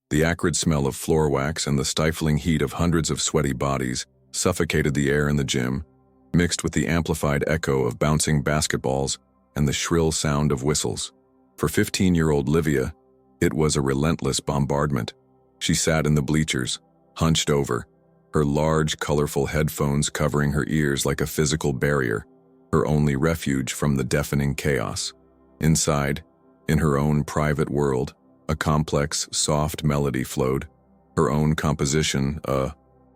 The acrid smell of floor wax and the stifling heat of hundreds of sweaty bodies suffocated the air in the gym, mixed with the amplified echo of bouncing basketballs and the shrill sound of whistles. For 15-year-old Livia, it was a relentless bombardment. She sat in the bleachers, hunched over, her large, colorful headphones covering her ears like a physical barrier, her only refuge from the deafening chaos. Inside, in her own private world, a complex, soft melody flowed, her own composition, a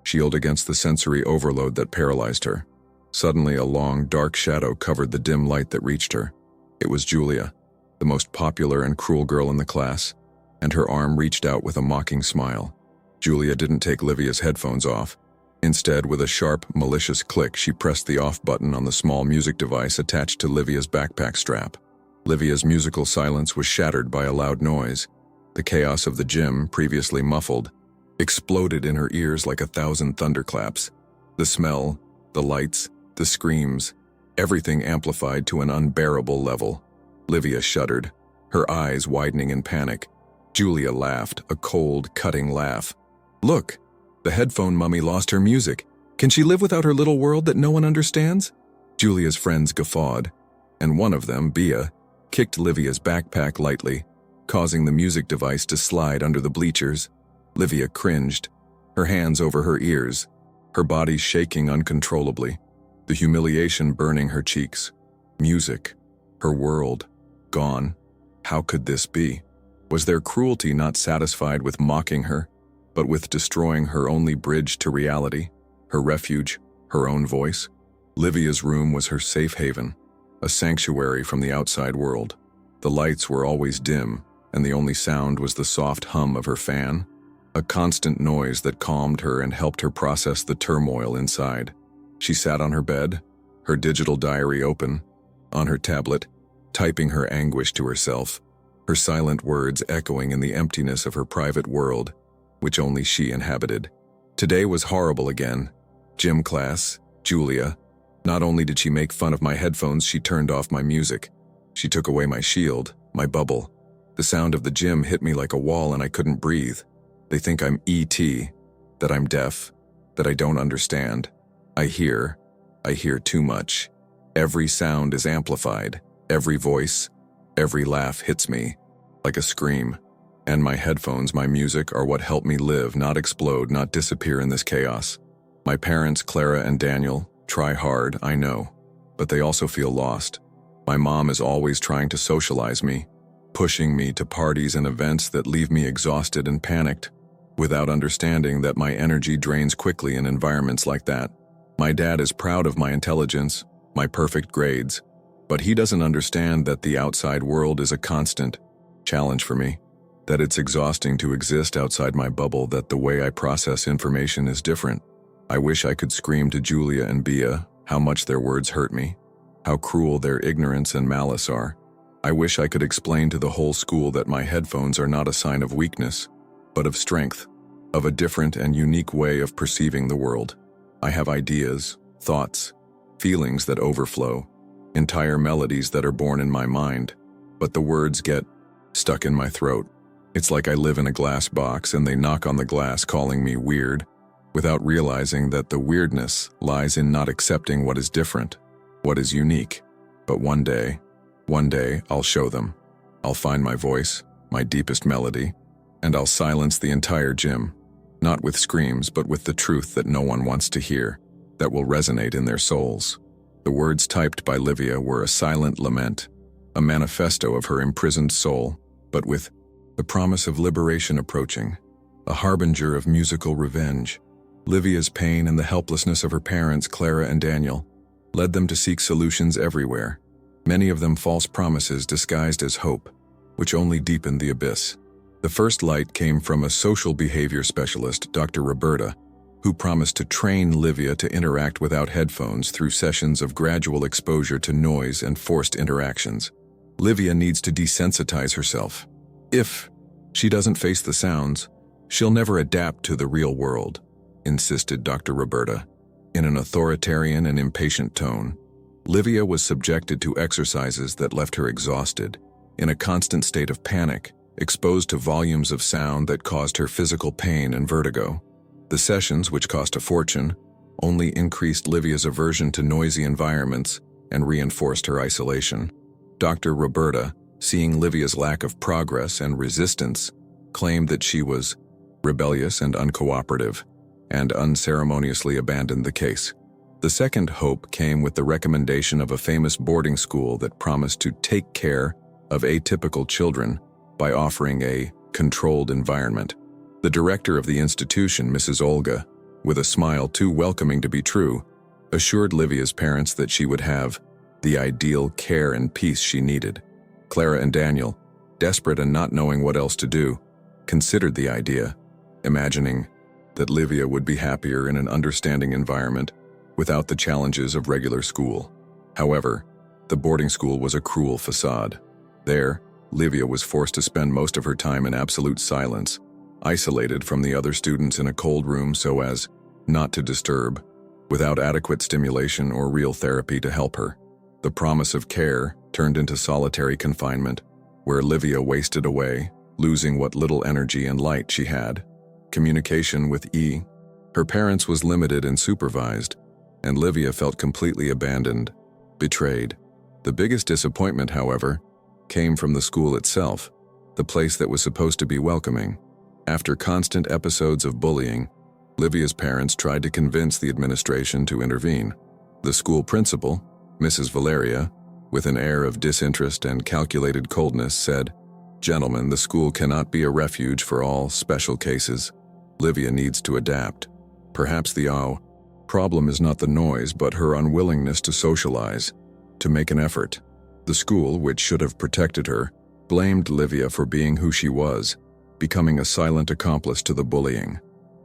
shield against the sensory overload that paralyzed her. Suddenly, a long, dark shadow covered the dim light that reached her. It was Julia, the most popular and cruel girl in the class, and her arm reached out with a mocking smile. Julia didn't take Livia's headphones off. Instead, with a sharp, malicious click, she pressed the off button on the small music device attached to Livia's backpack strap. Livia's musical silence was shattered by a loud noise. The chaos of the gym, previously muffled, exploded in her ears like 1,000 thunderclaps. The smell, the lights, the screams, everything amplified to an unbearable level. Livia shuddered, her eyes widening in panic. Julia laughed, a cold, cutting laugh. "Look, the headphone mummy lost her music. Can she live without her little world that no one understands?" Julia's friends guffawed, and one of them, Bea, kicked Livia's backpack lightly, causing the music device to slide under the bleachers. Livia cringed, her hands over her ears, her body shaking uncontrollably, the humiliation burning her cheeks. Music, her world, gone. How could this be? Was their cruelty not satisfied with mocking her, but with destroying her only bridge to reality, her refuge, her own voice? Livia's room was her safe haven, a sanctuary from the outside world. The lights were always dim, and the only sound was the soft hum of her fan, a constant noise that calmed her and helped her process the turmoil inside. She sat on her bed, her digital diary open, on her tablet, typing her anguish to herself, her silent words echoing in the emptiness of her private world, which only she inhabited. Today was horrible again. Gym class, Julia. Not only did she make fun of my headphones, she turned off my music. She took away my shield, my bubble. The sound of the gym hit me like a wall and I couldn't breathe. They think I'm E.T., that I'm deaf, that I don't understand. I hear too much. Every sound is amplified. Every voice, every laugh hits me like a scream. And my headphones, my music, are what help me live, not explode, not disappear in this chaos. My parents, Clara and Daniel, try hard, I know, but they also feel lost. My mom is always trying to socialize me, pushing me to parties and events that leave me exhausted and panicked, without understanding that my energy drains quickly in environments like that. My dad is proud of my intelligence, my perfect grades, but he doesn't understand that the outside world is a constant challenge for me, that it's exhausting to exist outside my bubble, that the way I process information is different. I wish I could scream to Julia and Bea how much their words hurt me, how cruel their ignorance and malice are. I wish I could explain to the whole school that my headphones are not a sign of weakness, but of strength, of a different and unique way of perceiving the world. I have ideas, thoughts, feelings that overflow, entire melodies that are born in my mind, but the words get stuck in my throat. It's like I live in a glass box and they knock on the glass calling me weird, without realizing that the weirdness lies in not accepting what is different, what is unique. But one day, I'll show them. I'll find my voice, my deepest melody, and I'll silence the entire gym, not with screams, but with the truth that no one wants to hear, that will resonate in their souls. The words typed by Livia were a silent lament, a manifesto of her imprisoned soul, but with the promise of liberation approaching, a harbinger of musical revenge. Livia's pain and the helplessness of her parents, Clara and Daniel, led them to seek solutions everywhere, many of them false promises disguised as hope, which only deepened the abyss. The first light came from a social behavior specialist, Dr. Roberta, who promised to train Livia to interact without headphones through sessions of gradual exposure to noise and forced interactions. Livia needs to desensitize herself. If she doesn't face the sounds, she'll never adapt to the real world, insisted Dr. Roberta. In an authoritarian and impatient tone, Livia was subjected to exercises that left her exhausted, in a constant state of panic, exposed to volumes of sound that caused her physical pain and vertigo. The sessions, which cost a fortune, only increased Livia's aversion to noisy environments and reinforced her isolation. Dr. Roberta, seeing Livia's lack of progress and resistance, claimed that she was rebellious and uncooperative, and unceremoniously abandoned the case. The second hope came with the recommendation of a famous boarding school that promised to take care of atypical children by offering a controlled environment. The director of the institution, Mrs. Olga, with a smile too welcoming to be true, assured Livia's parents that she would have the ideal care and peace she needed. Clara and Daniel, desperate and not knowing what else to do, considered the idea, imagining that Livia would be happier in an understanding environment without the challenges of regular school. However, the boarding school was a cruel facade. There, Livia was forced to spend most of her time in absolute silence, isolated from the other students in a cold room so as not to disturb, without adequate stimulation or real therapy to help her. The promise of care turned into solitary confinement, where Livia wasted away, losing what little energy and light she had. Communication with her parents was limited and supervised, and Livia felt completely abandoned, betrayed. The biggest disappointment, however, came from the school itself, the place that was supposed to be welcoming. After constant episodes of bullying, Livia's parents tried to convince the administration to intervene. The school principal, Mrs. Valeria, with an air of disinterest and calculated coldness, said, "Gentlemen, the school cannot be a refuge for all special cases. Livia needs to adapt. Perhaps the problem is not the noise, but her unwillingness to socialize, to make an effort." The school, which should have protected her, blamed Livia for being who she was, becoming a silent accomplice to the bullying.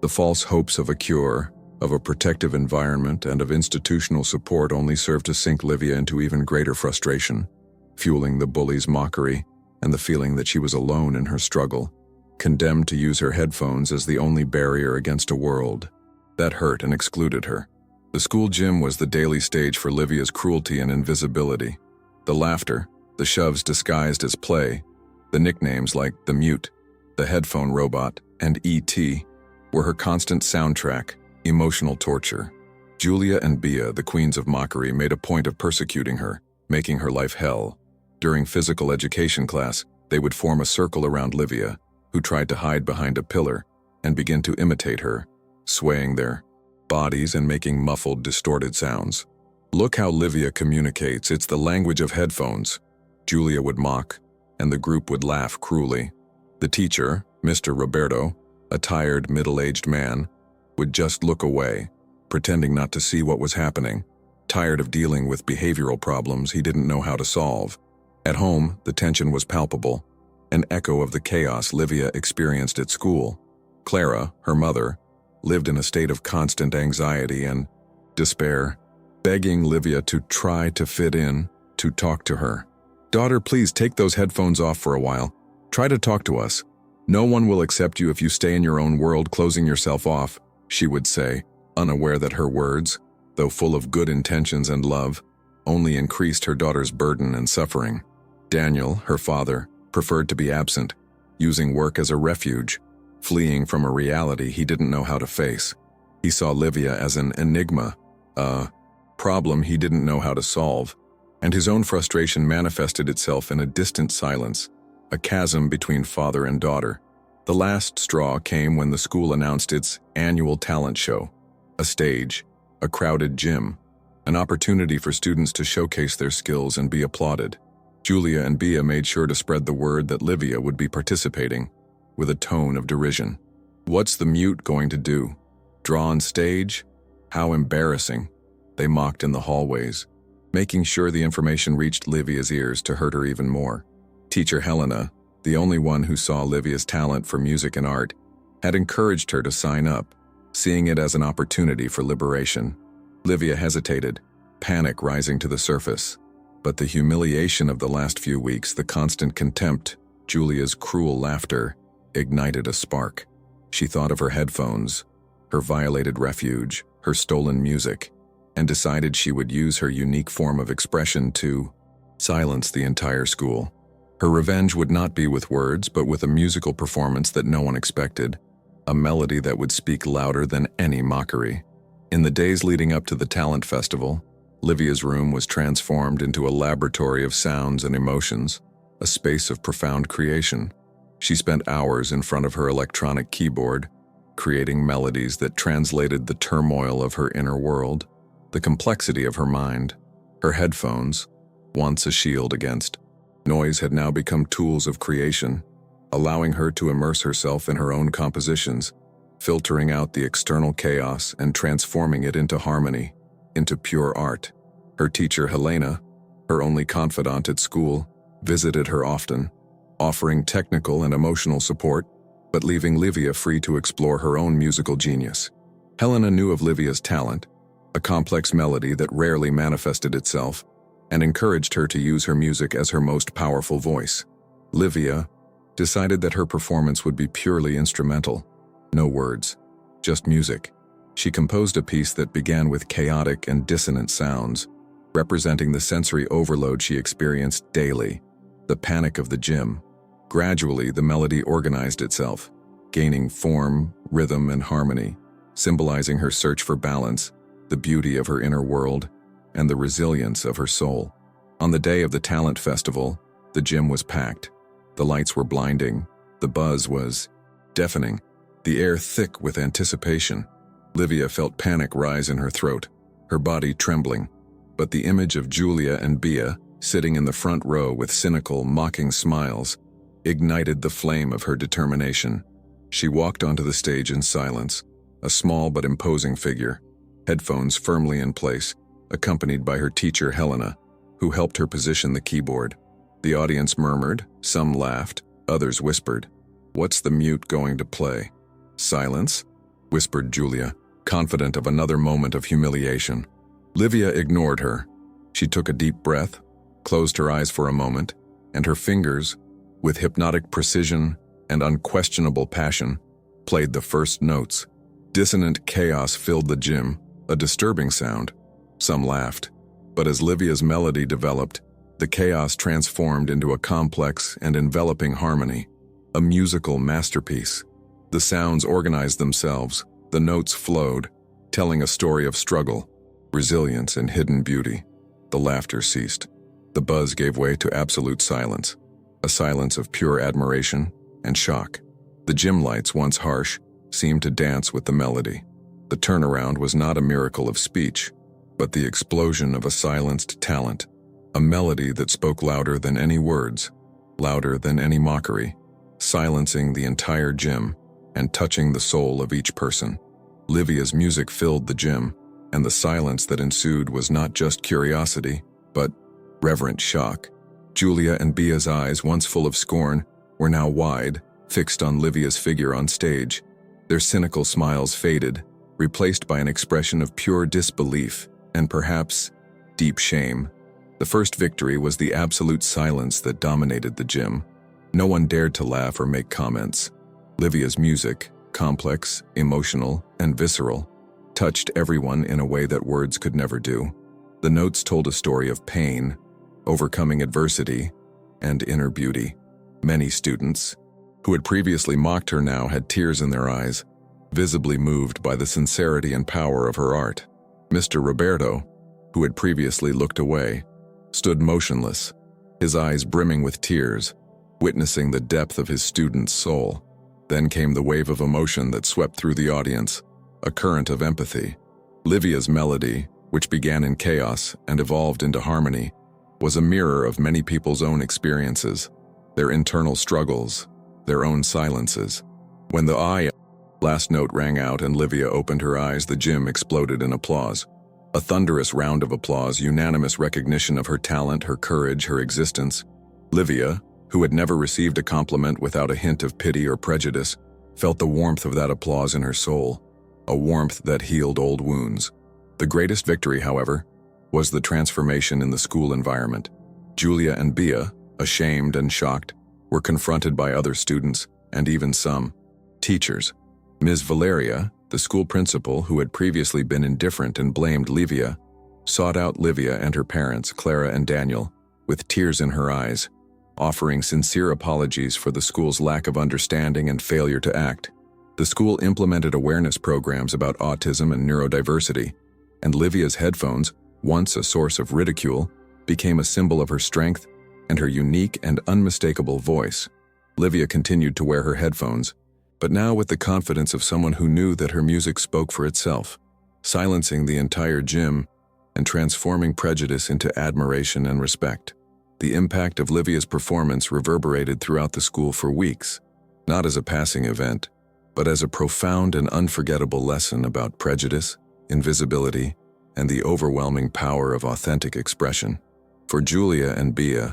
The false hopes of a cure, of a protective environment, and of institutional support only served to sink Livia into even greater frustration, fueling the bully's mockery and the feeling that she was alone in her struggle, condemned to use her headphones as the only barrier against a world that hurt and excluded her. The school gym was the daily stage for Livia's cruelty and invisibility. The laughter, the shoves disguised as play, the nicknames like the Mute, the Headphone Robot, and E.T. were her constant soundtrack, emotional torture. Julia and Bea, the queens of mockery, made a point of persecuting her, making her life hell. During physical education class, they would form a circle around Livia, who tried to hide behind a pillar, and begin to imitate her, swaying their bodies and making muffled, distorted sounds. "Look how Livia communicates, it's the language of headphones," Julia would mock, and the group would laugh cruelly. The teacher, Mr. Roberto, a tired, middle-aged man, would just look away, pretending not to see what was happening, tired of dealing with behavioral problems he didn't know how to solve. At home, the tension was palpable, an echo of the chaos Livia experienced at school. Clara, her mother, lived in a state of constant anxiety and despair, begging Livia to try to fit in, to talk to her. "Daughter, please take those headphones off for a while. Try to talk to us. No one will accept you if you stay in your own world, closing yourself off," she would say, unaware that her words, though full of good intentions and love, only increased her daughter's burden and suffering. Daniel, her father, preferred to be absent, using work as a refuge, fleeing from a reality he didn't know how to face. He saw Livia as an enigma, a problem he didn't know how to solve, and his own frustration manifested itself in a distant silence, a chasm between father and daughter. The last straw came when the school announced its annual talent show, a stage, a crowded gym, an opportunity for students to showcase their skills and be applauded. Julia and Bea made sure to spread the word that Livia would be participating, with a tone of derision. "What's the Mute going to do? Draw on stage? How embarrassing," they mocked in the hallways, making sure the information reached Livia's ears to hurt her even more. Teacher Helena, the only one who saw Livia's talent for music and art, had encouraged her to sign up, seeing it as an opportunity for liberation. Livia hesitated, panic rising to the surface. But the humiliation of the last few weeks, the constant contempt, Julia's cruel laughter, ignited a spark. She thought of her headphones, her violated refuge, her stolen music, and decided she would use her unique form of expression to silence the entire school. Her revenge would not be with words, but with a musical performance that no one expected, a melody that would speak louder than any mockery. In the days leading up to the talent festival, Livia's room was transformed into a laboratory of sounds and emotions, a space of profound creation. She spent hours in front of her electronic keyboard, creating melodies that translated the turmoil of her inner world, the complexity of her mind. Her headphones, once a shield against noise, had now become tools of creation, allowing her to immerse herself in her own compositions, filtering out the external chaos and transforming it into harmony, into pure art. Her teacher, Helena, her only confidant at school, visited her often, offering technical and emotional support, but leaving Livia free to explore her own musical genius. Helena knew of Livia's talent, a complex melody that rarely manifested itself, and encouraged her to use her music as her most powerful voice. Livia decided that her performance would be purely instrumental, no words, just music. She composed a piece that began with chaotic and dissonant sounds, representing the sensory overload she experienced daily, the panic of the gym. Gradually, the melody organized itself, gaining form, rhythm, and harmony, symbolizing her search for balance, the beauty of her inner world, and the resilience of her soul. On the day of the talent festival, the gym was packed. The lights were blinding, the buzz was deafening, the air thick with anticipation. Livia felt panic rise in her throat, her body trembling. But the image of Julia and Bea, sitting in the front row with cynical, mocking smiles, ignited the flame of her determination. She walked onto the stage in silence, a small but imposing figure, headphones firmly in place, accompanied by her teacher Helena, who helped her position the keyboard. The audience murmured, some laughed, others whispered, "What's the mute going to play?" "Silence," whispered Julia, confident of another moment of humiliation. Livia ignored her. She took a deep breath, closed her eyes for a moment, and her fingers, with hypnotic precision and unquestionable passion, played the first notes. Dissonant chaos filled the gym, a disturbing sound. Some laughed, but as Livia's melody developed, the chaos transformed into a complex and enveloping harmony, a musical masterpiece. The sounds organized themselves, the notes flowed, telling a story of struggle, resilience, and hidden beauty. The laughter ceased. The buzz gave way to absolute silence, a silence of pure admiration and shock. The gym lights, once harsh, seemed to dance with the melody. The turnaround was not a miracle of speech, but the explosion of a silenced talent, a melody that spoke louder than any words, louder than any mockery, silencing the entire gym and touching the soul of each person. Livia's music filled the gym, and the silence that ensued was not just curiosity, but reverent shock. Julia and Bea's eyes, once full of scorn, were now wide, fixed on Livia's figure on stage. Their cynical smiles faded, replaced by an expression of pure disbelief and perhaps deep shame. The first victory was the absolute silence that dominated the gym. No one dared to laugh or make comments. Livia's music, complex, emotional, and visceral, touched everyone in a way that words could never do. The notes told a story of pain, overcoming adversity, and inner beauty. Many students, who had previously mocked her, now had tears in their eyes, visibly moved by the sincerity and power of her art. Mr. Roberto, who had previously looked away, stood motionless, his eyes brimming with tears, witnessing the depth of his student's soul. Then came the wave of emotion that swept through the audience, a current of empathy. Livia's melody, which began in chaos and evolved into harmony, was a mirror of many people's own experiences, their internal struggles, their own silences. When the last note rang out and Livia opened her eyes, the gym exploded in applause. A thunderous round of applause, unanimous recognition of her talent, her courage, her existence. Livia, who had never received a compliment without a hint of pity or prejudice, felt the warmth of that applause in her soul, a warmth that healed old wounds. The greatest victory, however, was the transformation in the school environment. Julia and Bea, ashamed and shocked, were confronted by other students and even some teachers. Ms. Valeria, the school principal, who had previously been indifferent and blamed Livia, sought out Livia and her parents, Clara and Daniel, with tears in her eyes. offering sincere apologies for the school's lack of understanding and failure to act. The school implemented awareness programs about autism and neurodiversity, and Livia's headphones, once a source of ridicule, became a symbol of her strength and her unique and unmistakable voice. Livia continued to wear her headphones, but now with the confidence of someone who knew that her music spoke for itself, silencing the entire gym and transforming prejudice into admiration and respect. The impact of Livia's performance reverberated throughout the school for weeks, not as a passing event, but as a profound and unforgettable lesson about prejudice, invisibility, and the overwhelming power of authentic expression. For Julia and Bea,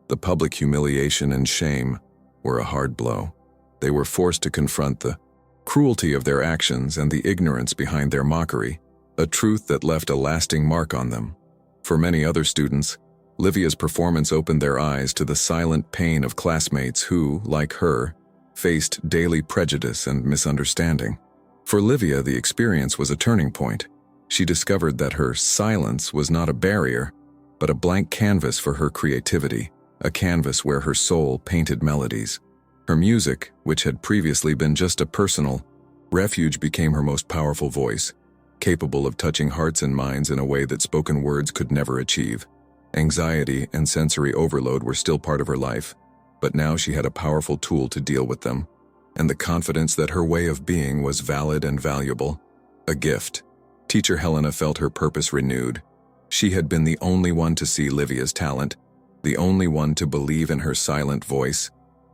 the public humiliation and shame were a hard blow. They were forced to confront the cruelty of their actions and the ignorance behind their mockery, a truth that left a lasting mark on them. For many other students, Livia's performance opened their eyes to the silent pain of classmates who, like her, faced daily prejudice and misunderstanding. For Livia, the experience was a turning point. She discovered that her silence was not a barrier, but a blank canvas for her creativity, a canvas where her soul painted melodies. Her music, which had previously been just a personal refuge, became her most powerful voice, capable of touching hearts and minds in a way that spoken words could never achieve. Anxiety and sensory overload were still part of her life, but now she had a powerful tool to deal with them, and the confidence that her way of being was valid and valuable, a gift. Teacher Helena felt her purpose renewed. She had been the only one to see Livia's talent, the only one to believe in her silent voice,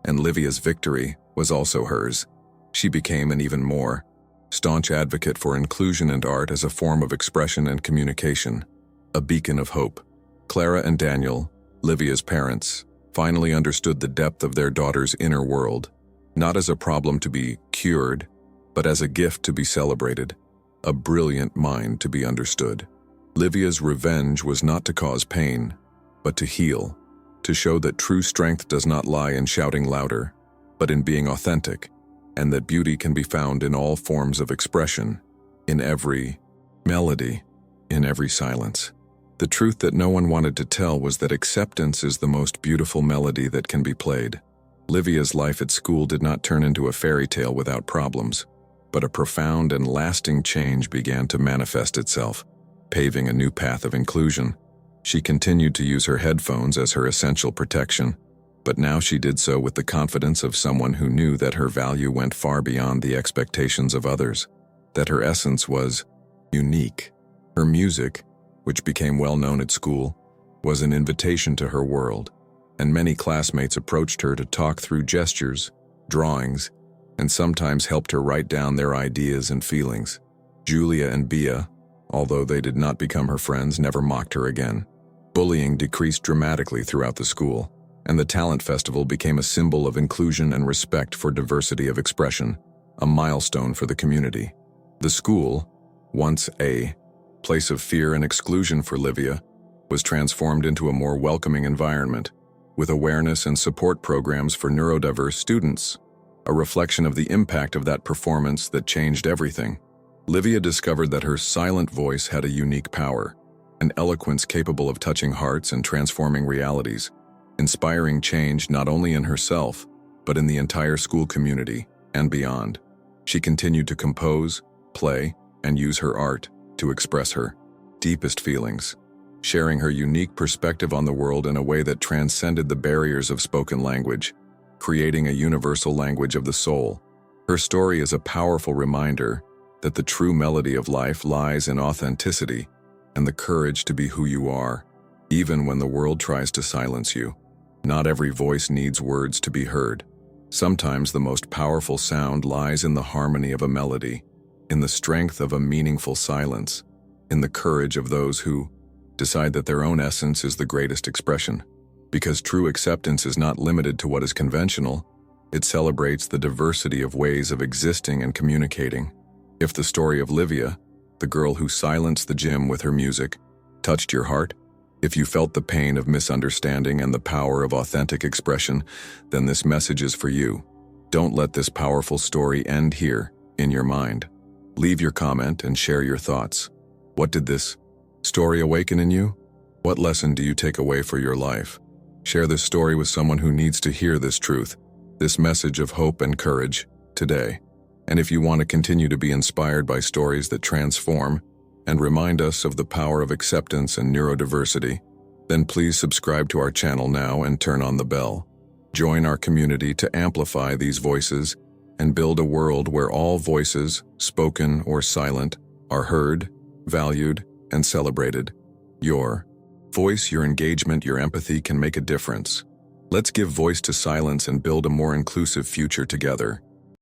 and Livia's victory was also hers. She became an even more staunch advocate for inclusion and art as a form of expression and communication, a beacon of hope. Clara and Daniel, Livia's parents, finally understood the depth of their daughter's inner world, not as a problem to be cured, but as a gift to be celebrated, a brilliant mind to be understood. Livia's revenge was not to cause pain, but to heal, to show that true strength does not lie in shouting louder, but in being authentic, and that beauty can be found in all forms of expression, in every melody, in every silence. The truth that no one wanted to tell was that acceptance is the most beautiful melody that can be played. Livia's life at school did not turn into a fairy tale without problems, but a profound and lasting change began to manifest itself, paving a new path of inclusion. She continued to use her headphones as her essential protection, but now she did so with the confidence of someone who knew that her value went far beyond the expectations of others, that her essence was unique. Her music, which became well known at school, was an invitation to her world, and many classmates approached her to talk through gestures, drawings, and sometimes helped her write down their ideas and feelings. Julia and Bea, although they did not become her friends, never mocked her again. Bullying decreased dramatically throughout the school, and the talent festival became a symbol of inclusion and respect for diversity of expression, a milestone for the community. The school, once a place of fear and exclusion for Livia, was transformed into a more welcoming environment, with awareness and support programs for neurodiverse students, a reflection of the impact of that performance that changed everything. Livia discovered that her silent voice had a unique power, an eloquence capable of touching hearts and transforming realities, inspiring change not only in herself, but in the entire school community and beyond. She continued to compose, play, and use her art to express her deepest feelings, sharing her unique perspective on the world in a way that transcended the barriers of spoken language, creating a universal language of the soul. Her story is a powerful reminder that the true melody of life lies in authenticity and the courage to be who you are, even when the world tries to silence you. Not every voice needs words to be heard. Sometimes the most powerful sound lies in the harmony of a melody, in the strength of a meaningful silence, in the courage of those who decide that their own essence is the greatest expression. Because true acceptance is not limited to what is conventional, it celebrates the diversity of ways of existing and communicating. If the story of Livia, the girl who silenced the gym with her music, touched your heart, if you felt the pain of misunderstanding and the power of authentic expression, then this message is for you. Don't let this powerful story end here, in your mind. Leave your comment and share your thoughts. What did this story awaken in you? What lesson do you take away for your life? Share this story with someone who needs to hear this truth, this message of hope and courage, today. And if you want to continue to be inspired by stories that transform and remind us of the power of acceptance and neurodiversity, then please subscribe to our channel now and turn on the bell. Join our community to amplify these voices and build a world where all voices, spoken or silent, are heard, valued, and celebrated. Your voice, your engagement, your empathy can make a difference. Let's give voice to silence and build a more inclusive future together.